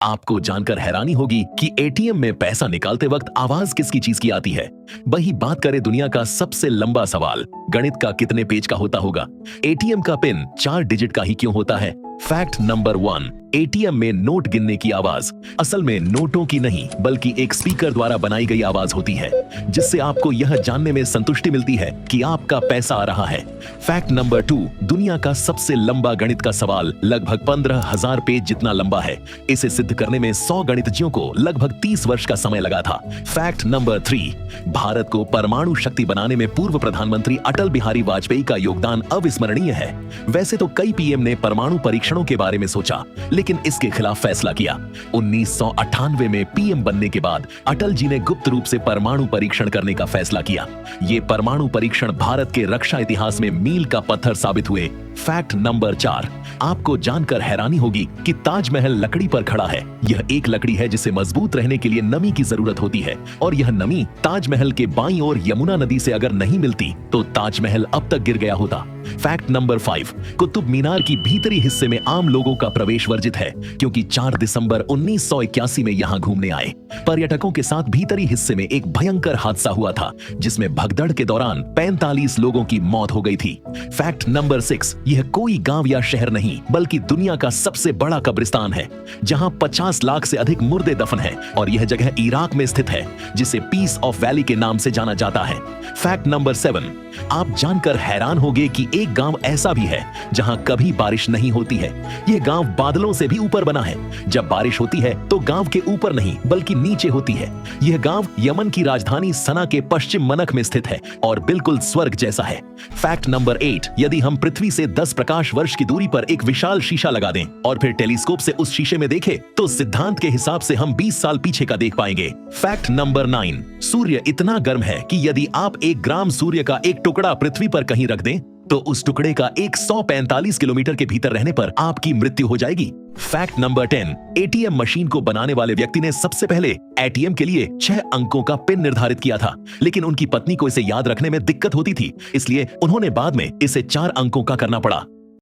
आपको जानकर हैरानी होगी कि एटीएम में पैसा निकालते वक्त आवाज किसकी चीज की आती है। वही बात करें दुनिया का सबसे लंबा सवाल, गणित का कितने पेज का होता होगा। एटीएम का पिन 4 डिजिट का ही क्यों होता है। फैक्ट नंबर 1, एटीएम में नोट गिनने की आवाज असल में नोटों की नहीं बल्कि एक स्पीकर द्वारा बनाई गई आवाज होती है, जिससे आपको यह जानने में संतुष्टि मिलती है कि आपका पैसा आ रहा है। फैक्ट नंबर 2, दुनिया का सबसे लंबा गणित का सवाल लगभग 15,000 पेज जितना लंबा है। इसे सिद्ध करने में 100 गणितज्ञों को लगभग 30 वर्ष का समय लगा था। फैक्ट नंबर 3, भारत को परमाणु शक्ति बनाने में पूर्व प्रधानमंत्री अटल बिहारी वाजपेयी का योगदान अविस्मरणीय है। वैसे तो कई पीएम ने परमाणु परीक्षणों के बारे में सोचा, लेकिन इसके खिलाफ फैसला किया। 1998 में पीएम बनने के बाद अटल जी ने गुप्त रूप से परमाणु परीक्षण करने का फैसला किया। ये परमाणु परीक्षण भारत के रक्षा इतिहास में मील का पत्थर साबित हुए। फैक्ट नंबर 4, आपको जानकर हैरानी होगी कि ताजमहल लकड़ी पर खड़ा है। यह एक लकड़ी है जिसे मजबूत रहने के लिए नमी की जरूरत होती है, और यह नमी ताजमहल के बाईं ओर यमुना नदी से अगर नहीं मिलती तो ताजमहल अब तक गिर गया होता। फैक्ट नंबर 5, कुतुब मीनार की भीतरी हिस्से में आम लोगों का प्रवेश वर्जित है, क्योंकि 4 दिसंबर 1981 में यहां घूमने आए पर्यटकों के साथ भीतरी हिस्से में एक भयंकर हादसा हुआ था, जिसमें भगदड़ के दौरान 45 लोगों की मौत हो गई थी। फैक्ट नंबर 6, यह कोई गांव या शहर नहीं बल्कि दुनिया का सबसे बड़ा कब्रिस्तान है, जहां 50 लाख से अधिक मुर्दे दफन हैं, और यह जगह इराक में स्थित है, जिसे पीस ऑफ वैली के नाम से जाना जाता है। फैक्ट नंबर 7, आप जानकर हैरान होंगे कि एक गांव ऐसा भी है जहां कभी बारिश नहीं होती है। यह गांव बादलों से भी ऊपर बना है। जब बारिश होती है तो गांव के ऊपर नहीं बल्कि नीचे होती है। यह गांव यमन की राजधानी सना के पश्चिम मनक में स्थित है और बिल्कुल स्वर्ग जैसा है। फैक्ट नंबर 8, यदि हम पृथ्वी से 10 प्रकाश वर्ष की दूरी पर एक विशाल शीशा लगा दें और फिर टेलीस्कोप से उस शीशे में देखें तो सिद्धांत के हिसाब से हम 20 साल पीछे का देख पाएंगे। फैक्ट नंबर 9, सूर्य इतना गर्म है कि यदि आप 1 ग्राम सूर्य का एक टुकड़ा पृथ्वी पर कहीं रख दें तो उस टुकड़े का 145 किलोमीटर के भीतर रहने पर आपकी मृत्यु हो जाएगी। फैक्ट नंबर 10, एटीएम मशीन को बनाने वाले व्यक्ति ने सबसे पहले एटीएम के लिए 6 अंकों का पिन निर्धारित किया था, लेकिन उनकी पत्नी को इसे याद रखने में दिक्कत होती थी, इसलिए उन्होंने बाद में इसे 4 अंकों का करना पड़ा।